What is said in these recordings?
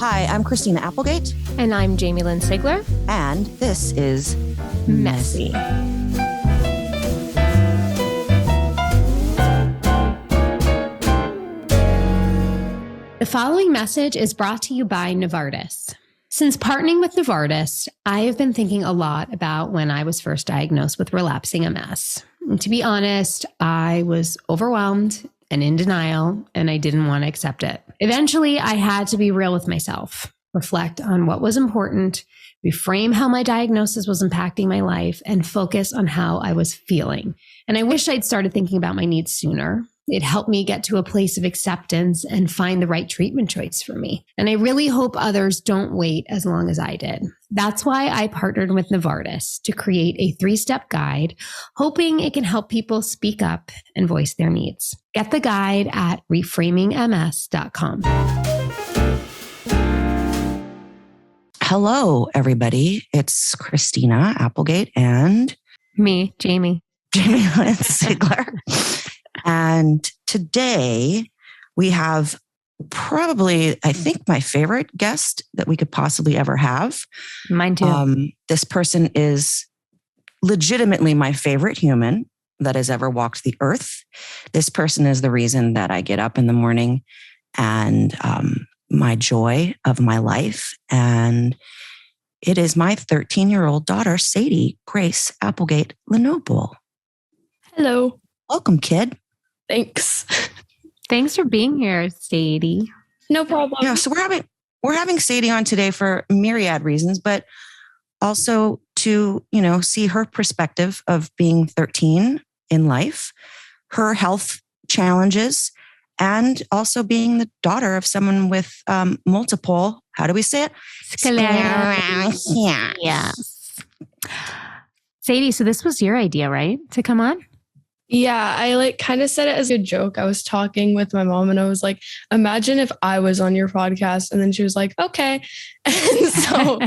Hi, I'm Christina Applegate. And I'm Jamie-Lynn Sigler. And this is Messy. The following message is brought to you by Novartis. Since partnering with Novartis, I have been thinking a lot about when I was first diagnosed with relapsing MS. And to be honest, I was overwhelmed and in denial, and I didn't want to accept it. Eventually, I had to be real with myself, reflect on what was important, reframe how my diagnosis was impacting my life, and focus on how I was feeling. And I wish I'd started thinking about my needs sooner. It helped me get to a place of acceptance and find the right treatment choice for me. And I really hope others don't wait as long as I did. That's why I partnered with Novartis to create a 3-step guide, hoping it can help people speak up and voice their needs. Get the guide at reframingms.com. Hello, everybody. It's Christina Applegate and me, Jamie-Lynn Sigler. And today we have probably, I think, my favorite guest that we could possibly ever have. Mine too. This person is legitimately my favorite human that has ever walked the earth. This person is the reason that I get up in the morning and my joy of my life. And it is my 13-year-old daughter, Sadie Grace Applegate Lenoble. Hello. Welcome, kid. Thanks. Thanks for being here, Sadie. No problem. Yeah, so we're having Sadie on today for myriad reasons, but also to, see her perspective of being 13 in life, her health challenges, and also being the daughter of someone with multiple, how do we say it? Sclerosis. Yes. Sadie, so this was your idea, right? To come on? Yeah, I kind of said it as a joke. I was talking with my mom and I was like, imagine if I was on your podcast. And then she was like, okay. And so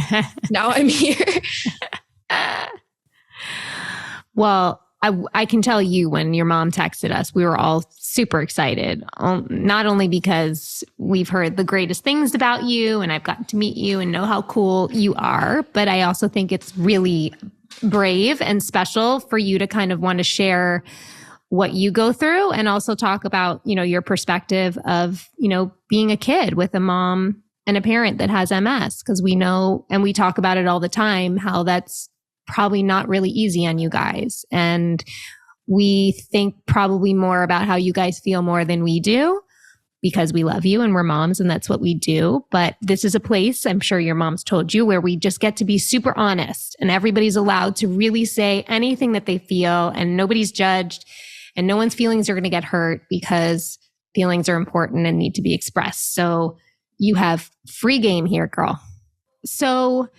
now I'm here. Well, I can tell you when your mom texted us, we were all super excited, not only because we've heard the greatest things about you and I've gotten to meet you and know how cool you are, but I also think it's really brave and special for you to kind of want to share what you go through and also talk about, your perspective of, being a kid with a mom and a parent that has MS, because we know, and we talk about it all the time, how that's probably not really easy on you guys. And we think probably more about how you guys feel more than we do because we love you and we're moms and that's what we do. But this is a place, I'm sure your mom's told you, where we just get to be super honest and everybody's allowed to really say anything that they feel and nobody's judged and no one's feelings are going to get hurt because feelings are important and need to be expressed. So you have free game here, girl. So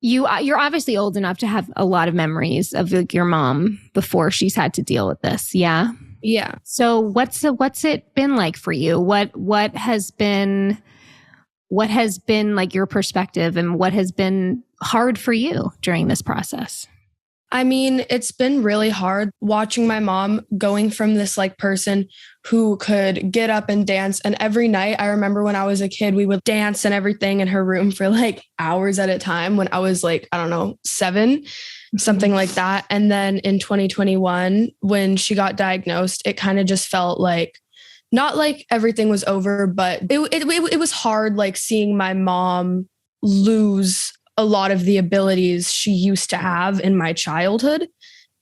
you're obviously old enough to have a lot of memories of your mom before she's had to deal with this. Yeah. Yeah. So what's it been like for you? What has been like your perspective and what has been hard for you during this process? I mean, it's been really hard watching my mom going from this person who could get up and dance. And every night, I remember when I was a kid, we would dance and everything in her room for hours at a time when I was 7, something like that. And then in 2021, when she got diagnosed, it kind of just felt not like everything was over, but it was hard, seeing my mom lose a lot of the abilities she used to have in my childhood.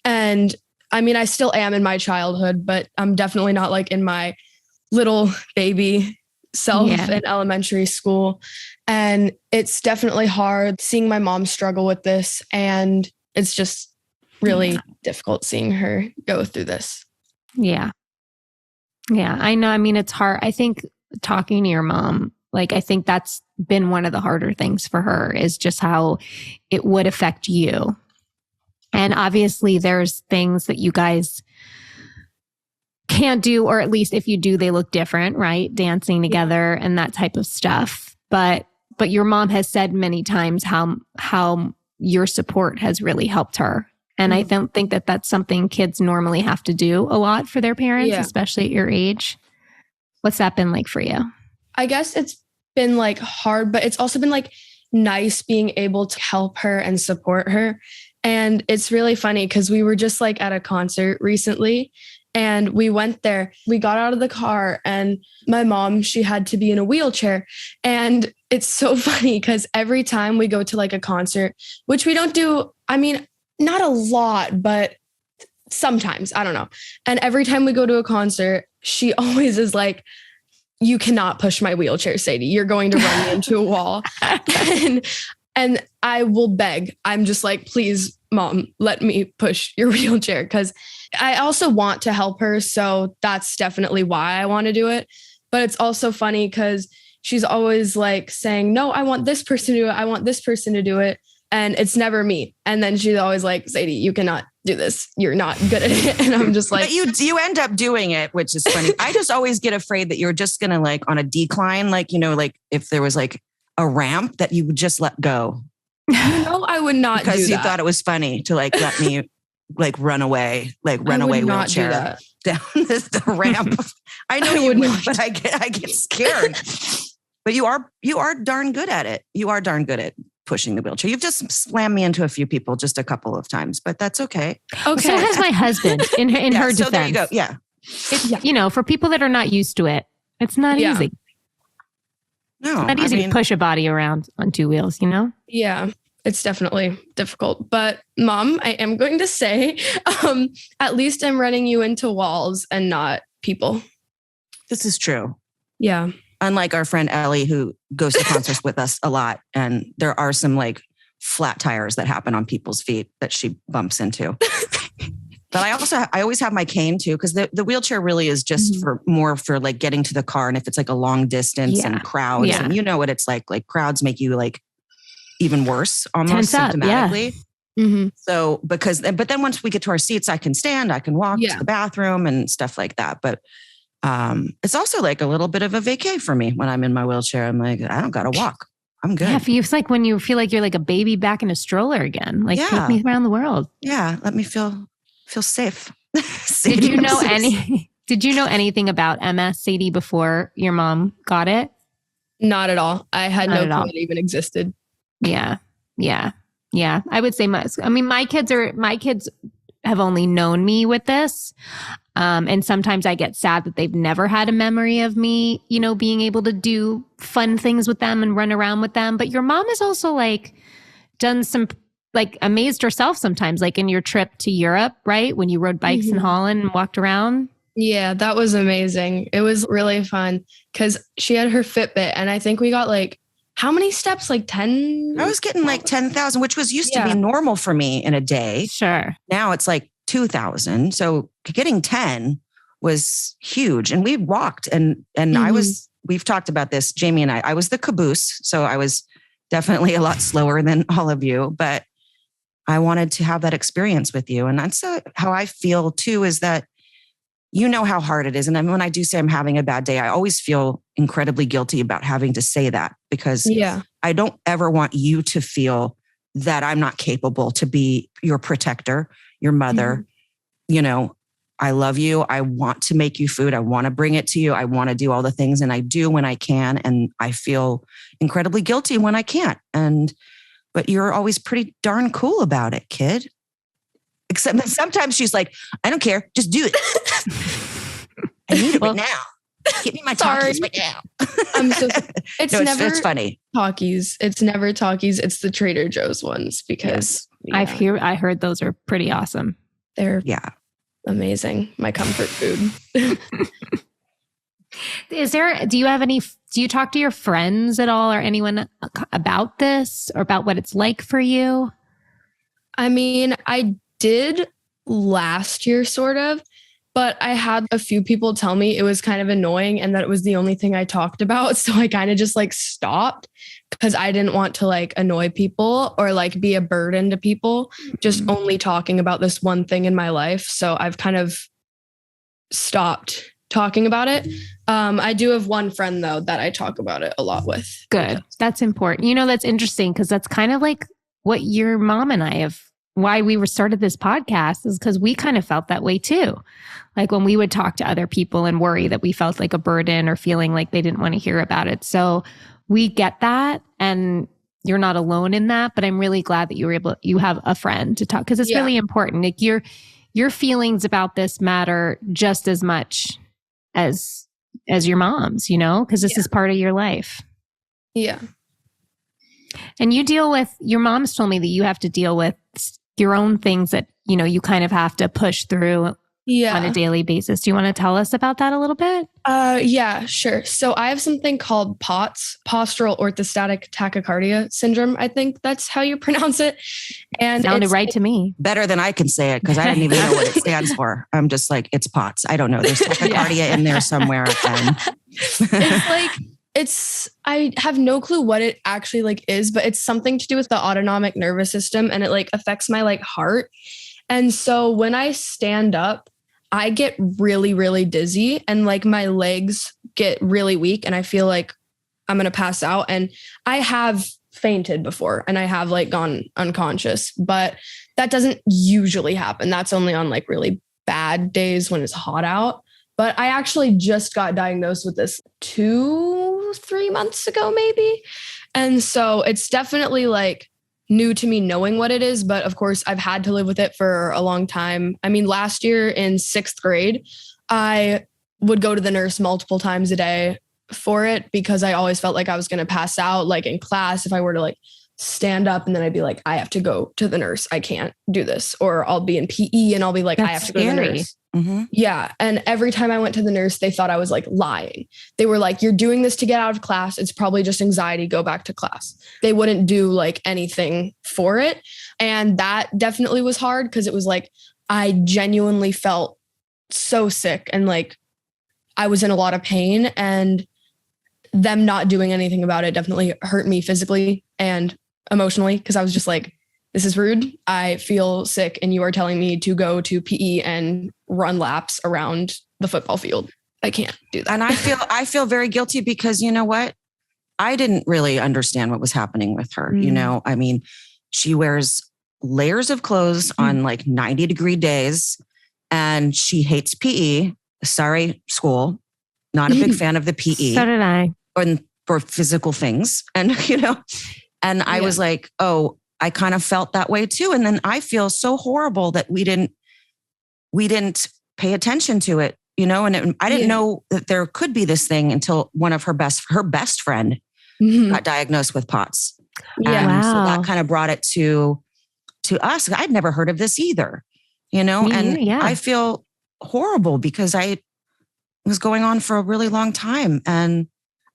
And I mean, I still am in my childhood, but I'm definitely not in my little baby self in elementary school. And it's definitely hard seeing my mom struggle with this. And it's just really difficult seeing her go through this. Yeah. Yeah, I know. I mean, it's hard. I think talking to your mom, I think that's been one of the harder things for her is just how it would affect you. And obviously there's things that you guys can't do, or at least if you do, they look different, right? Dancing together and that type of stuff. But your mom has said many times how your support has really helped her. And I don't think that that's something kids normally have to do a lot for their parents, especially at your age. What's that been like for you? I guess it's been like hard, but it's also been like nice being able to help her and support her. And it's really funny because we were just like at a concert recently and we went there. We got out of the car and my mom, she had to be in a wheelchair. And it's so funny because every time we go to like a concert, which we don't do, I mean, not a lot, but sometimes, I don't know. And every time we go to a concert, she always is like, you cannot push my wheelchair, Sadie. You're going to run me into a wall. And I will beg. I'm just like, please, Mom, let me push your wheelchair. Because I also want to help her. So that's definitely why I want to do it. But it's also funny because she's always like saying, no, I want this person to do it. I want this person to do it. And it's never me. And then she's always like, Sadie, you cannot do this. You're not good at it. And I'm just like, but you end up doing it, which is funny. I just always get afraid that you're just going to like on a decline, like, you know, like if there was like a ramp that you would just let go. No, I would not because do you that. thought it was funny to like let me like run away wheelchair down the ramp. I know you would, but I get scared. But you are darn good at it. You are darn good at pushing the wheelchair. You've just slammed me into a few people just a couple of times, but that's okay. Okay. So has my husband in her defense. So there you go. Yeah. You know, for people that are not used to it, it's not easy. No, it's not easy to push a body around on two wheels, you know? Yeah, it's definitely difficult. But Mom, I am going to say, at least I'm running you into walls and not people. This is true. Yeah. Unlike our friend Ellie, who goes to concerts with us a lot. And there are some like flat tires that happen on people's feet that she bumps into. But I always have my cane too, because the wheelchair really is just for like getting to the car. And if it's like a long distance and crowds, and you know what it's like crowds make you like even worse, almost symptomatically. Yeah. Mm-hmm. So but then once we get to our seats, I can stand, I can walk to the bathroom and stuff like that. But it's also like a little bit of a vacay for me when I'm in my wheelchair. I'm like, I don't got to walk. I'm good. Yeah, for you, it's like when you feel like you're like a baby back in a stroller again. Like take me around the world. Yeah, let me feel safe. Did you know anything about MS, Sadie, before your mom got it? Not at all. I had no clue it even existed. Yeah. I would say my kids have only known me with this. And sometimes I get sad that they've never had a memory of me, you know, being able to do fun things with them and run around with them. But your mom has also like done some, like amazed herself sometimes, like in your trip to Europe, right? When you rode bikes in Holland and walked around. Yeah, that was amazing. It was really fun because she had her Fitbit and I think we got like, how many steps? Like 10? I was getting like 10,000, which was used to be normal for me in a day. Sure. Now it's like 2,000. So getting 10 was huge. And we walked and we've talked about this, Jamie and I was the caboose. So I was definitely a lot slower than all of you, but I wanted to have that experience with you. And that's how I feel too, is that you know how hard it is. And when I do say I'm having a bad day, I always feel incredibly guilty about having to say that because I don't ever want you to feel that I'm not capable to be your protector, your mother. You know, I love you. I want to make you food. I want to bring it to you. I want to do all the things. And I do when I can. And I feel incredibly guilty when I can't. But you're always pretty darn cool about it, kid. Except that sometimes she's like, I don't care. Just do it. I need it right now. Give me my talkies right now. It's funny. Talkies. It's never talkies. it's the Trader Joe's ones because I heard those are pretty awesome. They're amazing. My comfort food. Do you talk to your friends at all or anyone about this or about what it's like for you? I mean, I did last year sort of, but I had a few people tell me it was kind of annoying and that it was the only thing I talked about. So I kind of just like stopped because I didn't want to like annoy people or like be a burden to people, just only talking about this one thing in my life. So I've kind of stopped talking about it. I do have one friend though that I talk about it a lot with. Good. That's important. You know, that's interesting because that's kind of like what your mom and I have, why we started this podcast is because we kind of felt that way too. Like when we would talk to other people and worry that we felt like a burden or feeling like they didn't want to hear about it. So we get that. And you're not alone in that, but I'm really glad that you have a friend to talk, because it's really important. Like your feelings about this matter just as much as your mom's, because this is part of your life. Yeah. And your mom's told me that you have to deal with your own things that, you kind of have to push through on a daily basis. Do you want to tell us about that a little bit? Yeah, sure. So I have something called POTS, postural orthostatic tachycardia syndrome. I think that's how you pronounce it. And sounded right to me. Better than I can say it, because I didn't even know what it stands for. I'm just like, it's POTS. I don't know. There's tachycardia in there somewhere. And I have no clue what it actually is, but it's something to do with the autonomic nervous system, and it affects my heart. And so when I stand up, I get really, really dizzy, and my legs get really weak, and I feel like I'm going to pass out. And I have fainted before, and I have gone unconscious, but that doesn't usually happen. That's only on really bad days when it's hot out. But I actually just got diagnosed with this 2-3 months ago, maybe. And so it's definitely new to me knowing what it is. But of course, I've had to live with it for a long time. I mean, last year in 6th grade, I would go to the nurse multiple times a day for it, because I always felt like I was going to pass out in class if I were to stand up, and then I'd be I have to go to the nurse. I can't do this. Or I'll be in PE and I'll be I have to go to the nurse. Mm-hmm. Yeah. And every time I went to the nurse, they thought I was lying. They were you're doing this to get out of class. It's probably just anxiety. Go back to class. They wouldn't do anything for it. And that definitely was hard, because it was I genuinely felt so sick, and I was in a lot of pain, and them not doing anything about it definitely hurt me physically and emotionally, because I was just this is rude. I feel sick, and you are telling me to go to PE and run laps around the football field. I can't do that. And I feel very guilty, because you know what? I didn't really understand what was happening with her. I mean, she wears layers of clothes on 90-degree days, and she hates PE. Sorry, school. Not a big fan of the PE. So did I. For physical things. And, and I was oh, I kind of felt that way too. And then I feel so horrible that we didn't pay attention to it, and I didn't know that there could be this thing until one of her best friend got diagnosed with POTS. Yeah. And so that kind of brought it to us. I'd never heard of this either, and I feel horrible, because I was going on for a really long time, and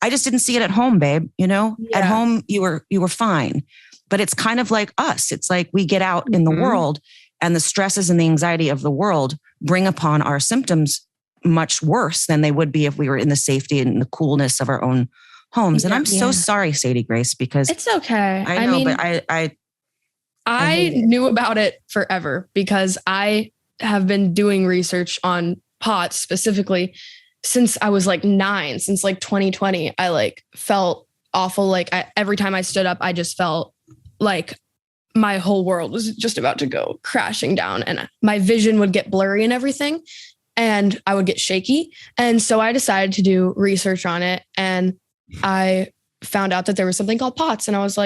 I just didn't see it at home, babe. At home you were fine. But it's kind of like us. It's we get out in the world, and the stresses and the anxiety of the world bring upon our symptoms much worse than they would be if we were in the safety and the coolness of our own homes. And I'm so sorry, Sadie Grace, because it's okay. I know, but I knew about it forever, because I have been doing research on POTS specifically since I was 9, since 2020. I felt awful. Every time I stood up, I just felt my whole world was just about to go crashing down, and my vision would get blurry and everything, and I would get shaky. And so I decided to do research on it, and I found out that there was something called POTS, and I was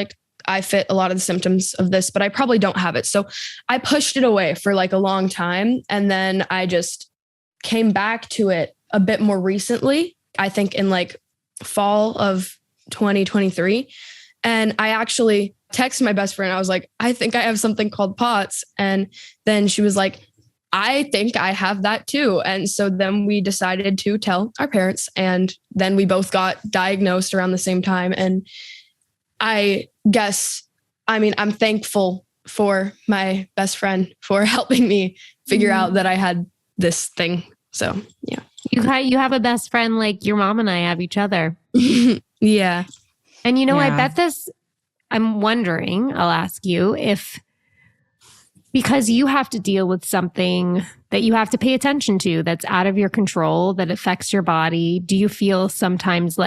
I fit a lot of the symptoms of this, but I probably don't have it. So I pushed it away for a long time, and then I just came back to it a bit more recently, I think in fall of 2023. And I actually texted my best friend. I was I think I have something called POTS. And then she was I think I have that too. And so then we decided to tell our parents, and then we both got diagnosed around the same time. And I guess, I'm thankful for my best friend for helping me figure out that I had this thing. So, yeah. You have a best friend like your mom and I have each other. Yeah. And I bet I'm wondering, I'll ask you if, because you have to deal with something that you have to pay attention to that's out of your control, that affects your body, do you feel sometimes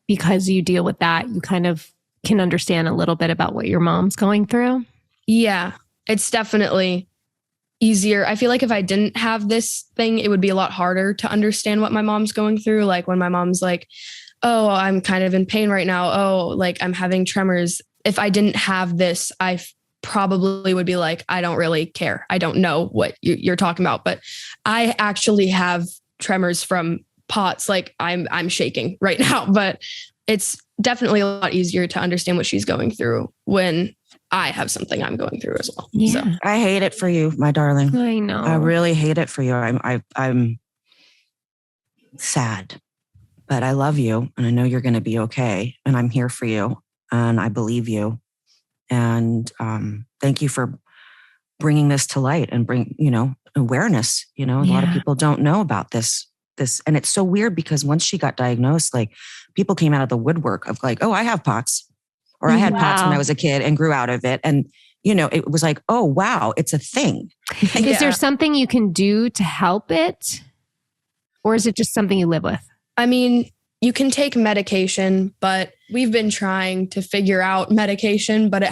because you deal with that, you kind of can understand a little bit about what your mom's going through? Yeah, it's definitely easier. I feel if I didn't have this thing, it would be a lot harder to understand what my mom's going through. When my mom's oh, I'm kind of in pain right now. Oh, like I'm having tremors. If I didn't have this, I probably would be like, I don't really care. I don't know what you're talking about, but I actually have tremors from POTS. Like I'm shaking right now, but it's definitely a lot easier to understand what she's going through when I have something I'm going through as well. Yeah. So I hate it for you, my darling. I know. I really hate it for you. I'm sad, but I love you and I know you're going to be okay. And I'm here for you and I believe you. And thank you for bringing this to light and bring, awareness. A lot of people don't know about this. And it's so weird because once she got diagnosed, like people came out of the woodwork of like, oh, I have POTS, or I had POTS when I was a kid and grew out of it. And, it was like, oh, wow, it's a thing. Is there something you can do to help it? Or is it just something you live with? I mean, you can take medication, but we've been trying to figure out medication, but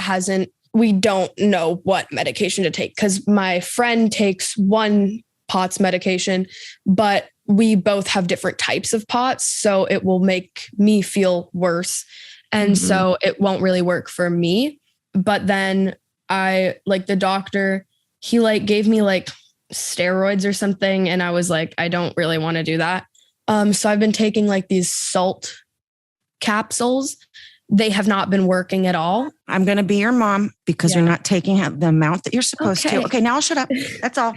we don't know what medication to take because my friend takes one POTS medication, but we both have different types of POTS. So it will make me feel worse. And so it won't really work for me. But then the doctor, he gave me steroids or something. And I was like, I don't really want to do that. So I've been taking these salt capsules. They have not been working at all. I'm going to be your mom because you're not taking the amount that you're supposed to. Okay, now I'll shut up. That's all.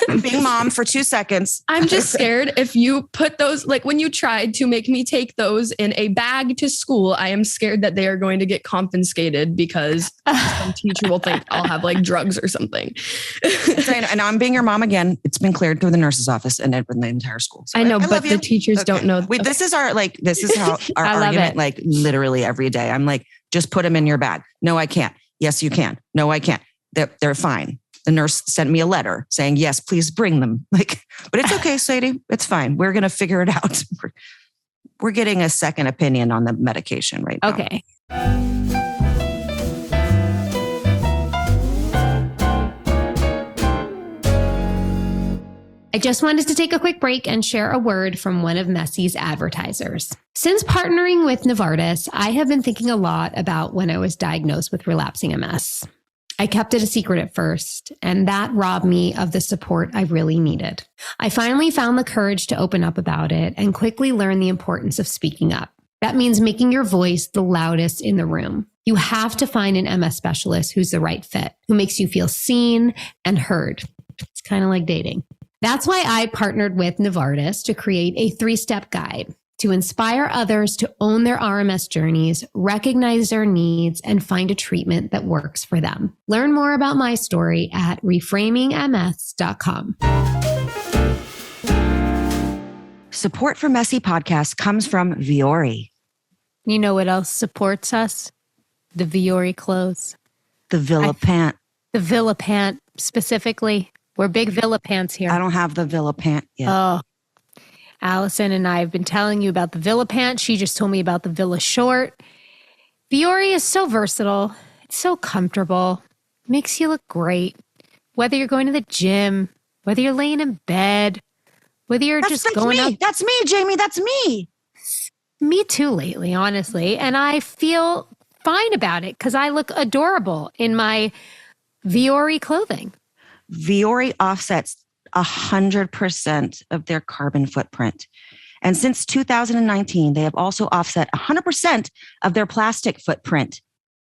I'm being mom for 2 seconds. I'm just scared if you put those, when you tried to make me take those in a bag to school, I am scared that they are going to get confiscated because some teacher will think I'll have drugs or something. And I'm being your mom again. It's been cleared through the nurse's office and in the entire school. So I know, but the teachers don't know. Wait, this is how our argument, literally every day. I'm like, just put them in your bag. No, I can't. Yes, you can. No, I can't. They're fine. The nurse sent me a letter saying, yes, please bring them. But it's okay, Sadie. It's fine. We're going to figure it out. We're getting a second opinion on the medication right now. Okay. I just wanted to take a quick break and share a word from one of Messi's advertisers. Since partnering with Novartis, I have been thinking a lot about when I was diagnosed with relapsing MS. I kept it a secret at first, and that robbed me of the support I really needed. I finally found the courage to open up about it and quickly learned the importance of speaking up. That means making your voice the loudest in the room. You have to find an MS specialist who's the right fit, who makes you feel seen and heard. It's kind of like dating. That's why I partnered with Novartis to create a 3-step guide to inspire others to own their RMS journeys, recognize their needs, and find a treatment that works for them. Learn more about my story at reframingms.com. Support for Messy Podcast comes from Vuori. You know what else supports us? The Vuori clothes. The Villa pant. The Villa pant specifically. We're big Villa pants here. I don't have the Villa pant yet. Oh, Allison and I have been telling you about the Villa pant. She just told me about the Villa short. Vuori is so versatile. It's so comfortable. Makes you look great. Whether you're going to the gym, whether you're laying in bed, whether you're just going out. That's me, Jamie. That's me. Me too lately, honestly. And I feel fine about it because I look adorable in my Vuori clothing. Vuori offsets 100% of their carbon footprint. And since 2019, they have also offset 100% of their plastic footprint.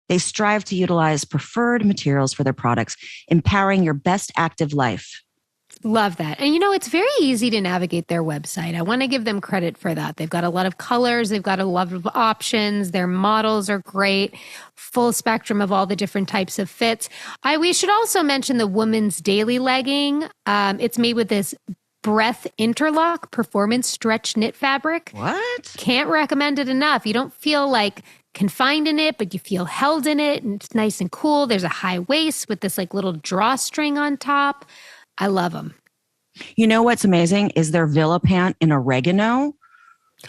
They strive to utilize preferred materials for their products, empowering your best active life. Love that. And it's very easy to navigate their website. I want to give them credit for that. They've got a lot of colors. They've got a lot of options. Their models are great. Full spectrum of all the different types of fits. We should also mention the women's daily legging. It's made with this breath interlock performance stretch knit fabric. What? Can't recommend it enough. You don't feel confined in it, but you feel held in it and it's nice and cool. There's a high waist with this little drawstring on top. I love them. You know what's amazing is their Villa pant in oregano,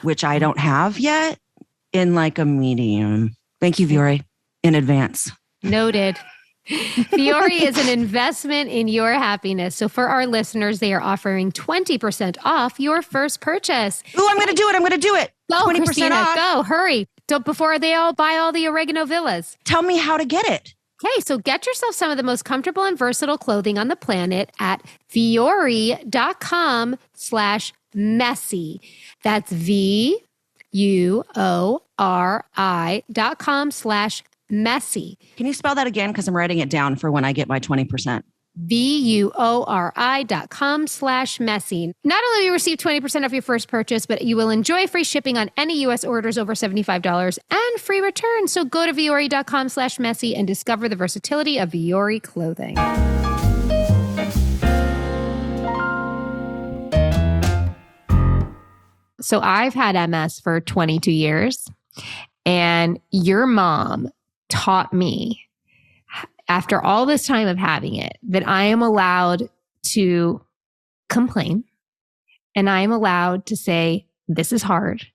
which I don't have yet, in a medium. Thank you, Vuori, in advance. Noted. Vuori is an investment in your happiness. So for our listeners, they are offering 20% off your first purchase. Ooh, I'm going to do it. Go, 20% Christina, off. go, hurry. Before they all buy all the oregano villas. Tell me how to get it. Okay, so get yourself some of the most comfortable and versatile clothing on the planet at vuori.com/messy. That's VUORI.com/messy. Can you spell that again? Because I'm writing it down for when I get my 20%. VUORI.com/messy. Not only will you receive 20% off your first purchase, but you will enjoy free shipping on any U.S. orders over $75 and free returns. So go to VUORI.com/messy and discover the versatility of Vuori clothing. So I've had MS for 22 years, and your mom taught me, after all this time of having it, that I am allowed to complain, and I am allowed to say, this is hard.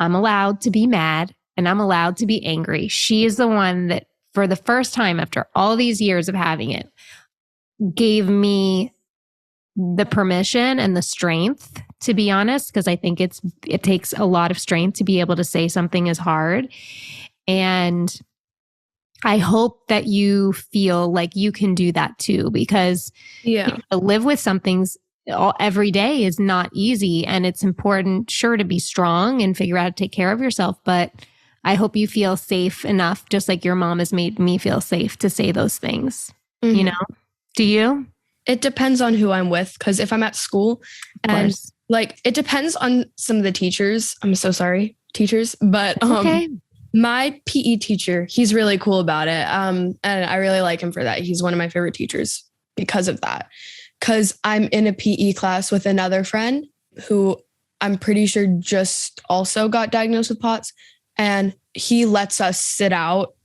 I'm allowed to be mad, and I'm allowed to be angry. She is the one that, for the first time after all these years of having it, gave me the permission and the strength, to be honest, because I think it takes a lot of strength to be able to say something is hard. And I hope that you feel like you can do that too, because to live with something's every day is not easy, and it's important, sure, to be strong and figure out how to take care of yourself. But I hope you feel safe enough, just like your mom has made me feel safe, to say those things. Mm-hmm. You know? Do you? It depends on who I'm with, because if I'm at school and like, it depends on some of the teachers. I'm so sorry, teachers, but okay. My PE teacher, he's really cool about it. And I really like him for that. He's one of my favorite teachers because of that. Because I'm in a PE class with another friend who I'm pretty sure just also got diagnosed with POTS. And he lets us sit out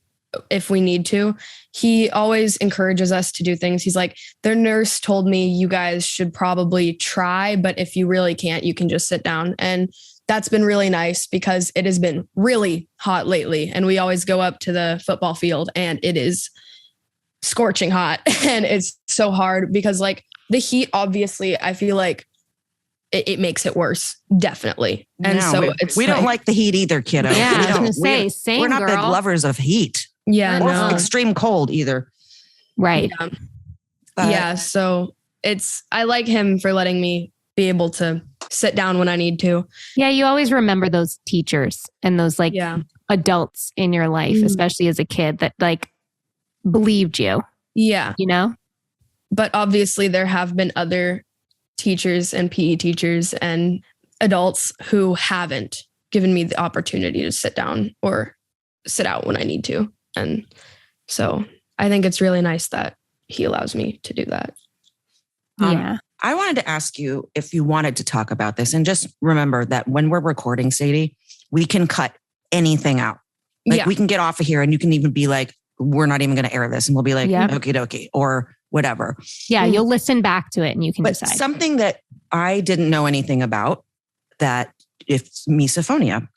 if we need to. He always encourages us to do things. He's like, their nurse told me you guys should probably try, but if you really can't, you can just sit down. And that's been really nice, because it has been really hot lately. And we always go up to the football field and it is scorching hot. And it's so hard because, like, the heat, obviously, I feel like it makes it worse. Definitely. And we don't like the heat either, kiddo. Yeah, I was going to say, same, we're not girl. big lovers of heat. Yeah. Or extreme cold either. Right. Yeah. So I like him for letting me be able to sit down when I need to. Yeah. You always remember those teachers and those adults in your life, especially as a kid, that like believed you. Yeah. You know? But obviously there have been other teachers and PE teachers and adults who haven't given me the opportunity to sit down or sit out when I need to. And so I think it's really nice that he allows me to do that. Yeah. I wanted to ask you if you wanted to talk about this, and just remember that when we're recording, Sadie, we can cut anything out. Like we can get off of here and you can even be like, we're not even going to air this. And we'll be like, okie dokie, or whatever. Yeah. You'll listen back to it and you can decide. Something that I didn't know anything about, that it's misophonia.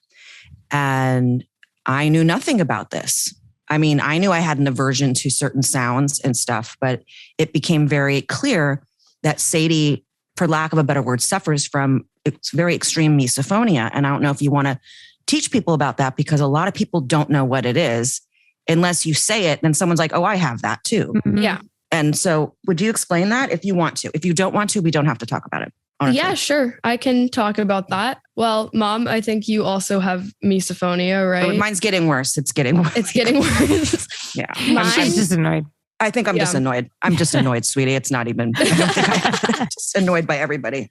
And I knew nothing about this. I mean, I knew I had an aversion to certain sounds and stuff, but it became very clear that Sadie, for lack of a better word, suffers from very extreme misophonia. And I don't know if you want to teach people about that, because a lot of people don't know what it is. Unless you say it, then someone's like, oh, I have that too. Mm-hmm. Yeah. And so would you explain that if you want to? If you don't want to, we don't have to talk about it. Honestly. Yeah, sure. I can talk about that. Well, Mom, I think you also have misophonia, right? Oh, mine's getting worse. It's getting worse. It's getting worse. Yeah. I'm just annoyed. I think I'm just annoyed. I'm just annoyed, sweetie. It's not even, I don't think I'm just annoyed by everybody.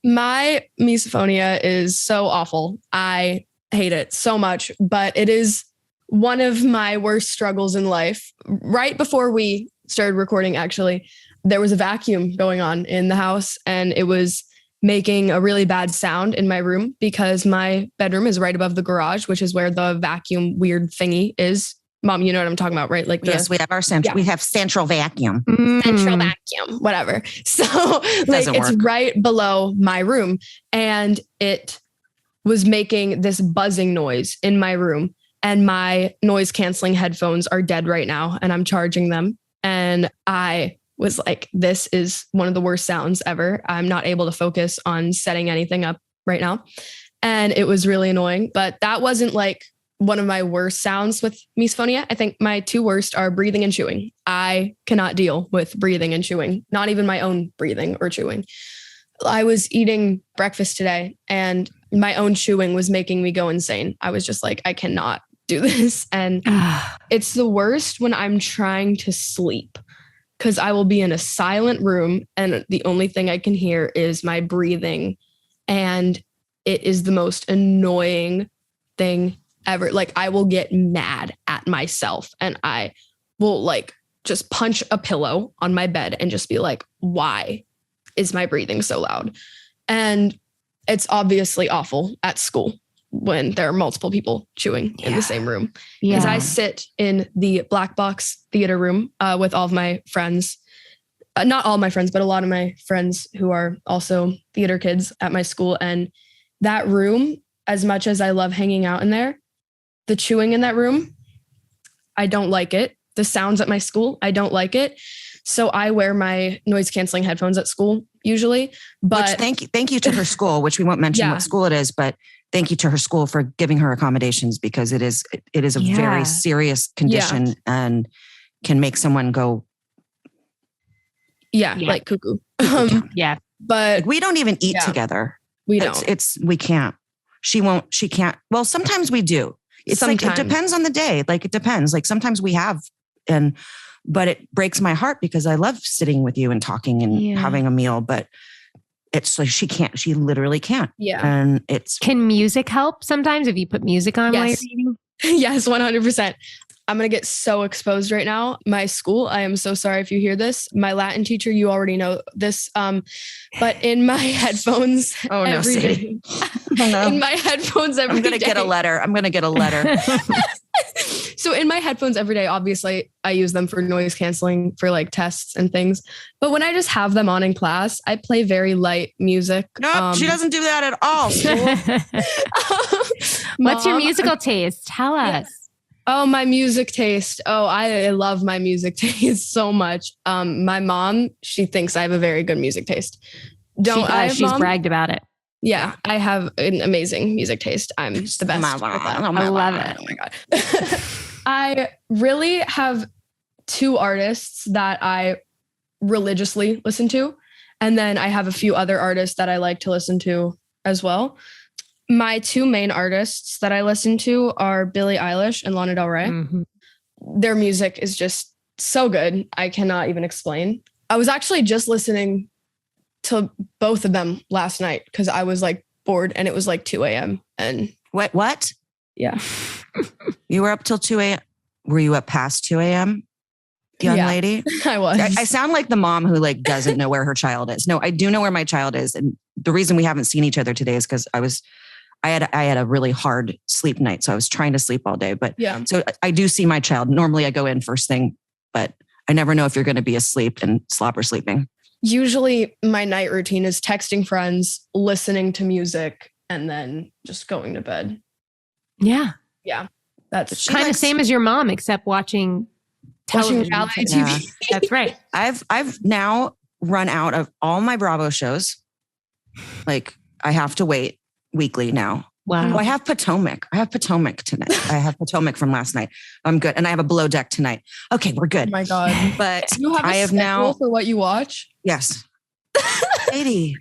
My misophonia is so awful. I hate it so much, but it is one of my worst struggles in life. Right before we started recording, actually, there was a vacuum going on in the house, and it was making a really bad sound in my room, because my bedroom is right above the garage, which is where the vacuum weird thingy is. Mom, you know what I'm talking about, right? Like yes, we have our central. We have central vacuum. Central vacuum, whatever. So like it's right below my room, and it was making this buzzing noise in my room. And my noise canceling headphones are dead right now, and I'm charging them. And I was like, this is one of the worst sounds ever. I'm not able to focus on setting anything up right now. And it was really annoying, but that wasn't like one of my worst sounds with misophonia. I think my two worst are breathing and chewing. I cannot deal with breathing and chewing, not even my own breathing or chewing. I was eating breakfast today and my own chewing was making me go insane. I was just like, I cannot do this. And it's the worst when I'm trying to sleep because I will be in a silent room and the only thing I can hear is my breathing. And it is the most annoying thing ever. Like I will get mad at myself and I will like just punch a pillow on my bed and just be like, why is my breathing so loud? And it's obviously awful at school when there are multiple people chewing in the same room. Because I sit in the black box theater room with all of my friends. Not all my friends, but a lot of my friends who are also theater kids at my school. And that room, as much as I love hanging out in there, the chewing in that room, I don't like it. The sounds at my school, I don't like it. So I wear my noise canceling headphones at school usually. But which thank you to her school, which we won't mention what school it is, but thank you to her school for giving her accommodations because it is a very serious condition and can make someone go. Like cuckoo. But like, we don't even eat together. We don't. We can't. She can't. Well, sometimes we do. It's sometimes. Like, it depends on the day. Like it depends. Like sometimes we have, but it breaks my heart because I love sitting with you and talking and having a meal, but it's like, she literally can't. Yeah. And can music help sometimes if you put music on while you're eating? Yes, 100%. I'm going to get so exposed right now. My school, I am so sorry if you hear this. My Latin teacher, you already know this. But in my headphones every day. In my headphones every day. I'm going to get a letter. So in my headphones every day, obviously I use them for noise canceling for like tests and things. But when I just have them on in class, I play very light music. Nope, she doesn't do that at all. What's your musical taste? Tell us. Oh, my music taste. Oh, I love my music taste so much. My mom, she thinks I have a very good music taste. She's bragged about it. Yeah, I have an amazing music taste. I'm the best. I love it. Oh my God. I really have two artists that I religiously listen to. And then I have a few other artists that I like to listen to as well. My two main artists that I listen to are Billie Eilish and Lana Del Rey. Mm-hmm. Their music is just so good. I cannot even explain. I was actually just listening to both of them last night because I was like bored and it was like 2 a.m. And what? Yeah. You were up till 2 a.m. Were you up past 2 a.m.? Young lady? I was. I sound like the mom who like doesn't know where her child is. No, I do know where my child is. And the reason we haven't seen each other today is because I had a really hard sleep night. So I was trying to sleep all day, but so I do see my child. Normally I go in first thing, but I never know if you're going to be asleep and slobber sleeping. Usually my night routine is texting friends, listening to music, and then just going to bed. Yeah. Yeah. That's kind of same as your mom, except watching television. Reality TV. That's right. I've now run out of all my Bravo shows. Like I have to wait weekly now. Wow. Oh, I have Potomac tonight. I have Potomac from last night. I'm good. And I have a Below Deck tonight. Okay, we're good. Oh my God. But you have I have now for what you watch? Yes. Sadie,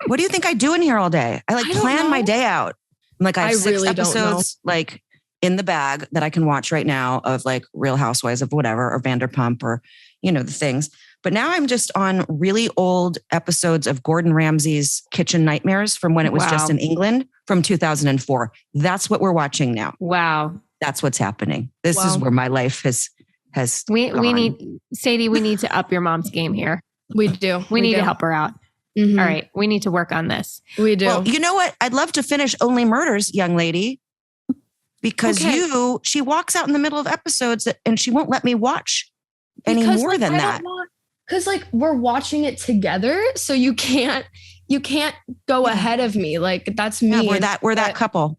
what do you think I do in here all day? I plan my day out. Like I have 6 really episodes like in the bag that I can watch right now of like Real Housewives of whatever, or Vanderpump, or, the things. But now I'm just on really old episodes of Gordon Ramsay's Kitchen Nightmares from when it was just in England from 2004. That's what we're watching now. Wow. That's what's happening. This is where my life has we need, Sadie, we need to up your mom's game here. We do. We need to help her out. Mm-hmm. All right. We need to work on this. We do. Well, you know what? I'd love to finish Only Murders, young lady, because she walks out in the middle of episodes and she won't let me watch any more than that. Because like we're watching it together, so you can't go ahead of me. Like that's me. Yeah, we're that couple.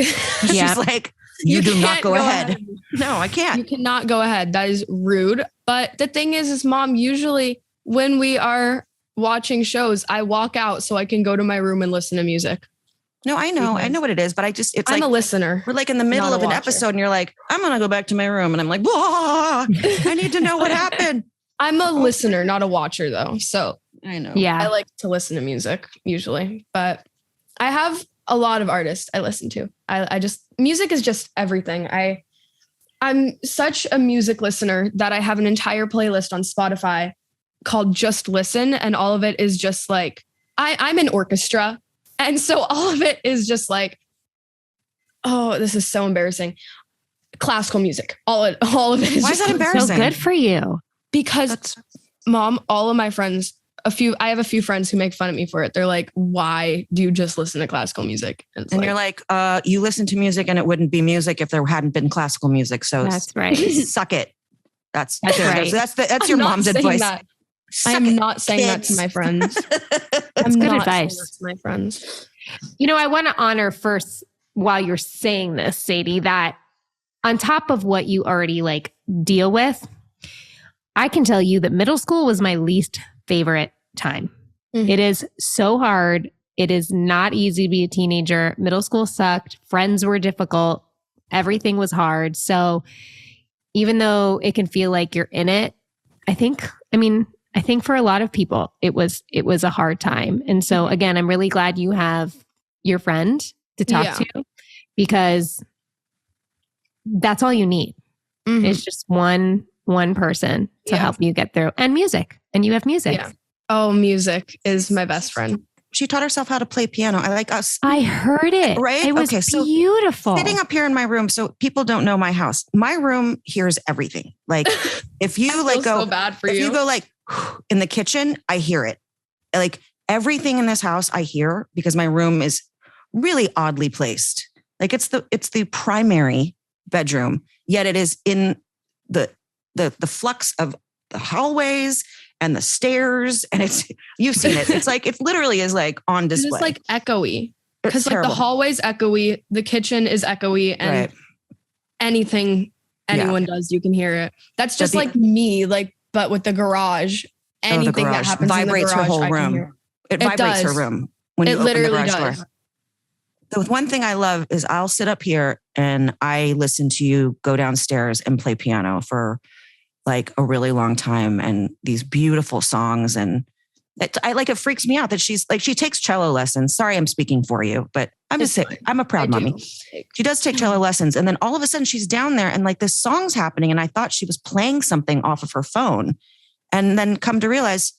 She's like, you do not go ahead. No, I can't. You cannot go ahead. That is rude. But the thing is Mom, usually when we are watching shows, I walk out so I can go to my room and listen to music. No, I know what it is, but I'm a listener. We're like in the middle of an episode and you're like, I'm going to go back to my room. And I'm like, whoa, I need to know what happened. I'm a listener, not a watcher though. So I know. Yeah. I like to listen to music usually, but I have a lot of artists I listen to. Music is just everything. I'm such a music listener that I have an entire playlist on Spotify called Just Listen. And all of it is just like, I'm an orchestra. And so all of it is just like, oh, this is so embarrassing. Classical music. All of it is. Why is that embarrassing? So good for you. Because Mom, all of my friends, I have a few friends who make fun of me for it. They're like, why do you just listen to classical music? And you're like, you listen to music and it wouldn't be music if there hadn't been classical music. So that's right. Suck it. That's right. That's your mom's advice. I am not saying that to my friends. That's good advice. To my friends. I want to honor first, while you're saying this, Sadie, that on top of what you already like deal with, I can tell you that middle school was my least favorite time. Mm-hmm. It is so hard. It is not easy to be a teenager. Middle school sucked. Friends were difficult. Everything was hard. So even though it can feel like you're in it, I think for a lot of people, it was a hard time. And so again, I'm really glad you have your friend to talk to, because that's all you need. Mm-hmm. It's just one person to help you get through, and music. And you have music. Yeah. Oh, music is my best friend. She taught herself how to play piano. I heard it. Right? It was beautiful. Sitting up here in my room, so people don't know my house. My room hears everything. Like if you like go, so bad for if you go like in the kitchen, I hear it. Like everything in this house, I hear, because my room is really oddly placed. Like it's the primary bedroom, yet it is in the flux of the hallways and the stairs, and you've seen it. It's like, it literally is like on display. It's like echoey, because like the hallway's echoey, the kitchen is echoey, and anything anyone does, you can hear it. That's just like me, like, but with the garage, anything that happens vibrates in the garage, her whole room. It vibrates her room when you open the garage door. So one thing I love is I'll sit up here and I listen to you go downstairs and play piano for like a really long time, and these beautiful songs. And it freaks me out that she's like, she takes cello lessons. Sorry, I'm speaking for you, but I'm a proud mommy. She does take cello lessons. And then all of a sudden she's down there and like this song's happening. And I thought she was playing something off of her phone. And then come to realize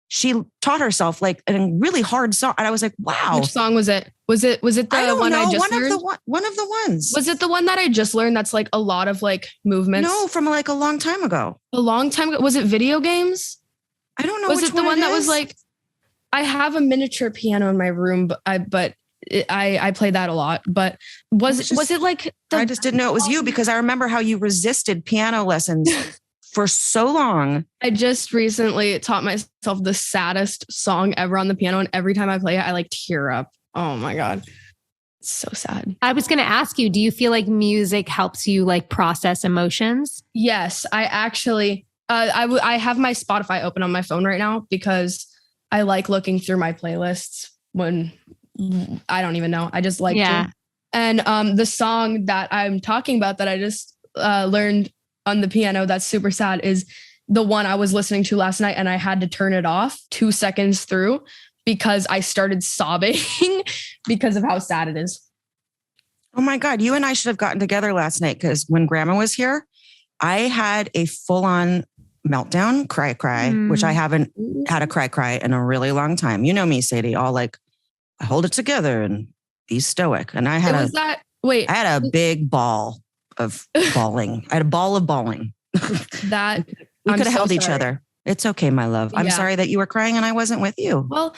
she taught herself like a really hard song. And I was like, wow. Which song was it? Was it the one I just learned? One of the ones. Was it the one that I just learned that's like a lot of like movements? No, from like a long time ago. A long time ago? Was it video games? I don't know. Was it the one that was like, I have a miniature piano in my room, but I play that a lot. But was it like I just didn't know it was you, because I remember how you resisted piano lessons for so long. I just recently taught myself the saddest song ever on the piano, and every time I play it, I like tear up. Oh my God. It's so sad. I was going to ask you, do you feel like music helps you like process emotions? Yes, I actually, I have my Spotify open on my phone right now because I like looking through my playlists when I don't even know. I just like to. And the song that I'm talking about that I just learned on the piano that's super sad is the one I was listening to last night, and I had to turn it off 2 seconds through because I started sobbing because of how sad it is. Oh my God. You and I should have gotten together last night, because when Grandma was here, I had a full-on meltdown, cry, which I haven't had a cry in a really long time. You know me, Sadie, all like, I hold it together and be stoic. And I had I had a big ball of bawling. I had a ball of bawling. That we could have held each other. It's okay, my love. I'm sorry that you were crying and I wasn't with you. Well,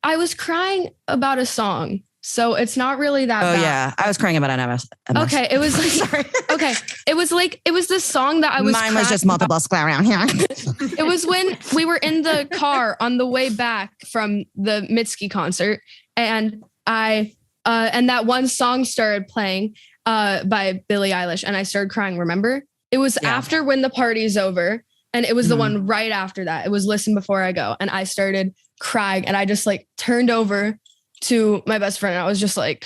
I was crying about a song, so it's not really that bad. Oh yeah, I was crying about an MS. Okay, it was like, sorry. Okay, it was this song that I was. Mine was just multiple sclerosis. It was when we were in the car on the way back from the Mitski concert, and and that one song started playing by Billie Eilish, and I started crying. Remember? It was after When the Party's Over, and it was the one right after that. It was Listen Before I Go, and I started crying, and I just like turned over to my best friend. I was just like,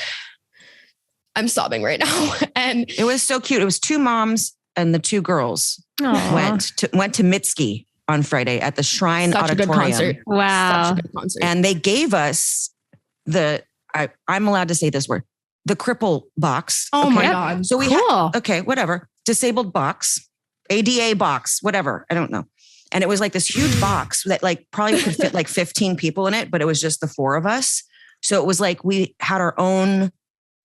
I'm sobbing right now. And it was so cute. It was 2 moms and the 2 girls went to Mitski on Friday at the Shrine such Auditorium. A good concert. Wow. Such a good concert. And they gave us I'm allowed to say this word, the cripple box. Oh my God. So we had, whatever, disabled box, ADA box, whatever. I don't know. And it was like this huge box that like probably could fit like 15 people in it, but it was just the 4 of us. So it was like we had our own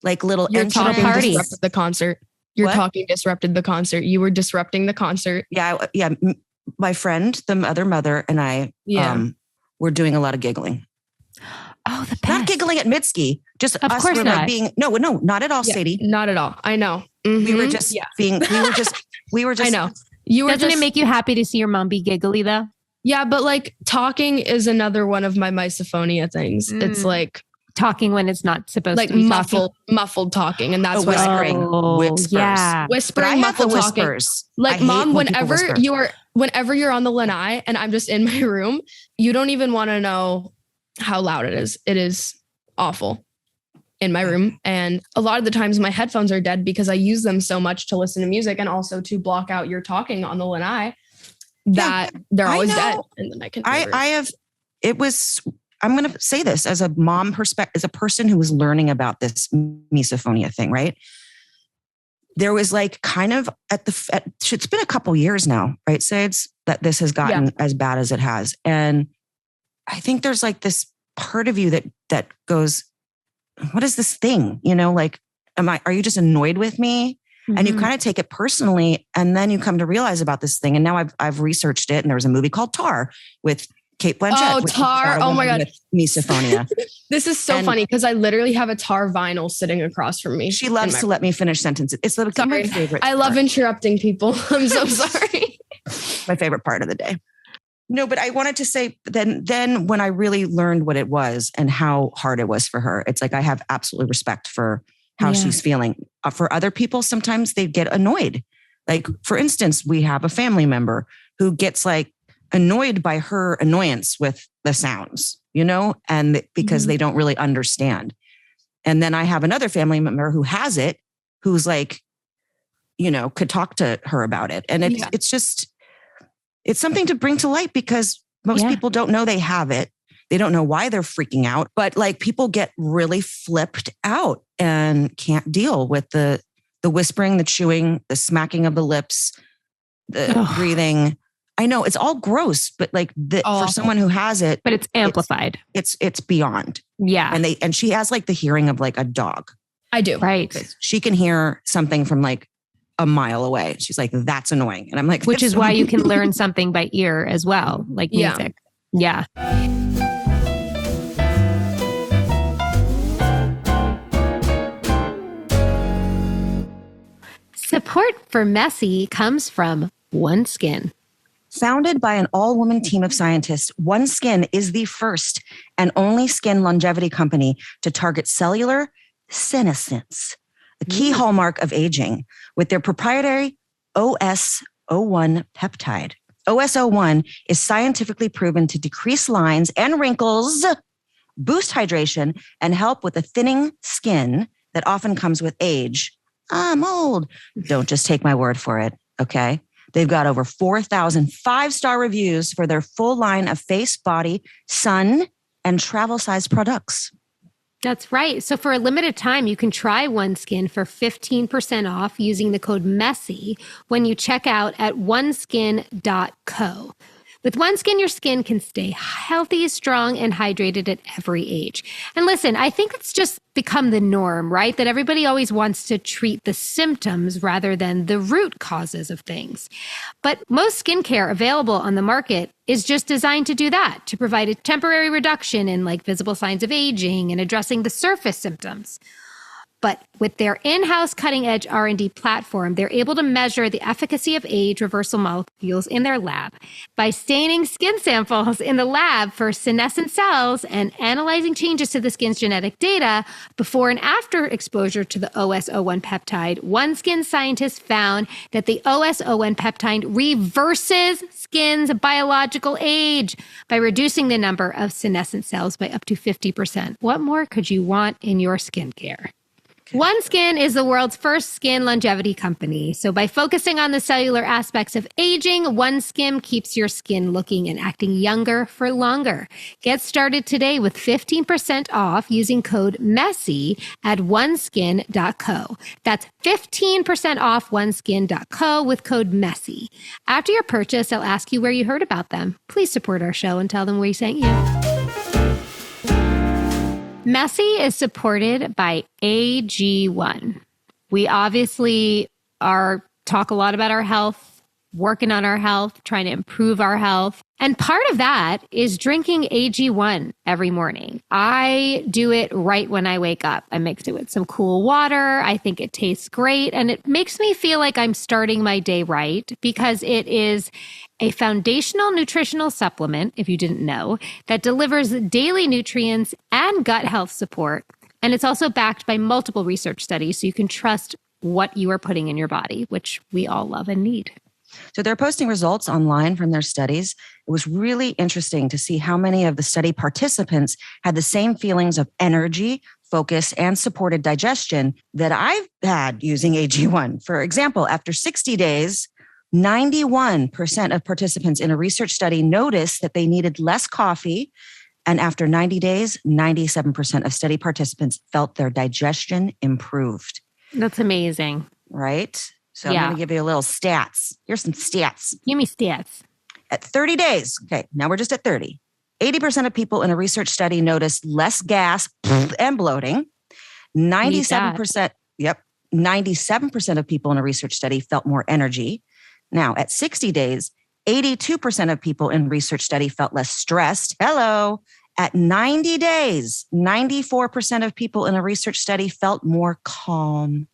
like little party. Disrupted the concert. Your talking disrupted the concert. You were disrupting the concert. Yeah. My friend, the other mother, and I were doing a lot of giggling. Oh, the best. Not giggling at Mitski. Just of us course were not. like being not at all, Sadie. Not at all. I know. Mm-hmm. We were just being. We were just. I know. You were. Doesn't it make you happy to see your mom be giggly though? Yeah, but like talking is another one of my misophonia things. It's like talking when it's not supposed like to be muffled talking, and that's what whispering. Whispers. Yeah, whispering, muffled whispers. Like mom, whenever you're on the lanai and I'm just in my room, you don't even want to know how loud it is. It is awful in my room, and a lot of the times my headphones are dead because I use them so much to listen to music and also to block out your talking on the lanai. That they're always dead. And then I'm going to say this as a mom perspective, as a person who was learning about this misophonia thing, right? There was like kind of it's been a couple years now, right, Sades, that this has gotten as bad as it has. And I think there's like this part of you that goes, what is this thing? You know, like, are you just annoyed with me? Mm-hmm. And you kind of take it personally, and then you come to realize about this thing. And now I've researched it, and there was a movie called Tar with Kate Blanchett. Oh, Tar! Oh my God, misophonia. This is so funny because I literally have a Tar vinyl sitting across from me. She loves to let me finish sentences. It's my favorite. I love interrupting people. I'm so sorry. My favorite part of the day. No, but I wanted to say then when I really learned what it was and how hard it was for her, it's like I have absolute respect for how she's feeling. For other people, sometimes they get annoyed. Like, for instance, we have a family member who gets like annoyed by her annoyance with the sounds, you know, and because they don't really understand. And then I have another family member who has it, who's like, you know, could talk to her about it. And it's just, it's something to bring to light because most people don't know they have it. They don't know why they're freaking out, but like people get really flipped out and can't deal with the whispering, the chewing, the smacking of the lips, the breathing. I know it's all gross, but like for someone who has it, but it's amplified. It's beyond. Yeah. And she has like the hearing of like a dog. I do. Right. She can hear something from like a mile away. She's like, that's annoying. And I'm like, which is why you can learn something by ear as well, like music. Yeah. Support for Messy comes from OneSkin. Founded by an all-woman team of scientists, OneSkin is the first and only skin longevity company to target cellular senescence, a key hallmark of aging, with their proprietary OS01 peptide. OS01 is scientifically proven to decrease lines and wrinkles, boost hydration, and help with the thinning skin that often comes with age. I'm old. Don't just take my word for it, okay? They've got over 4,000 5-star reviews for their full line of face, body, sun, and travel-sized products. That's right. So for a limited time, you can try OneSkin for 15% off using the code MESSY when you check out at oneskin.co. With OneSkin, your skin can stay healthy, strong, and hydrated at every age. And listen, I think it's just become the norm, right? That everybody always wants to treat the symptoms rather than the root causes of things. But most skincare available on the market is just designed to do that, to provide a temporary reduction in like visible signs of aging and addressing the surface symptoms. But with their in-house cutting-edge R&D platform, they're able to measure the efficacy of age reversal molecules in their lab by staining skin samples in the lab for senescent cells and analyzing changes to the skin's genetic data before and after exposure to the OS01 peptide. OneSkin scientists found that the OS01 peptide reverses skin's biological age by reducing the number of senescent cells by up to 50%. What more could you want in your skincare? OneSkin is the world's first skin longevity company. So by focusing on the cellular aspects of aging, OneSkin keeps your skin looking and acting younger for longer. Get started today with 15% off using code MESSY at oneskin.co. That's 15% off oneskin.co with code MESSY. After your purchase, they'll ask you where you heard about them. Please support our show and tell them we sent you. Messy is supported by AG1. We obviously talk a lot about our health, working on our health, trying to improve our health. And part of that is drinking AG1 every morning. I do it right when I wake up. I mix it with some cool water. I think it tastes great. And it makes me feel like I'm starting my day right because it is a foundational nutritional supplement, if you didn't know, that delivers daily nutrients and gut health support. And it's also backed by multiple research studies, so you can trust what you are putting in your body, which we all love and need. So they're posting results online from their studies. It was really interesting to see how many of the study participants had the same feelings of energy, focus, and supported digestion that I've had using AG1. For example, after 60 days, 91% of participants in a research study noticed that they needed less coffee. And after 90 days, 97% of study participants felt their digestion improved. That's amazing. Right? So I'm going to give you a little stats. Here's some stats. Give me stats. At 30 days, okay, now we're just at 30. 80% of people in a research study noticed less gas and bloating. 97%, 97% of people in a research study felt more energy. Now, at 60 days, 82% of people in research study felt less stressed. Hello. At 90 days, 94% of people in a research study felt more calm.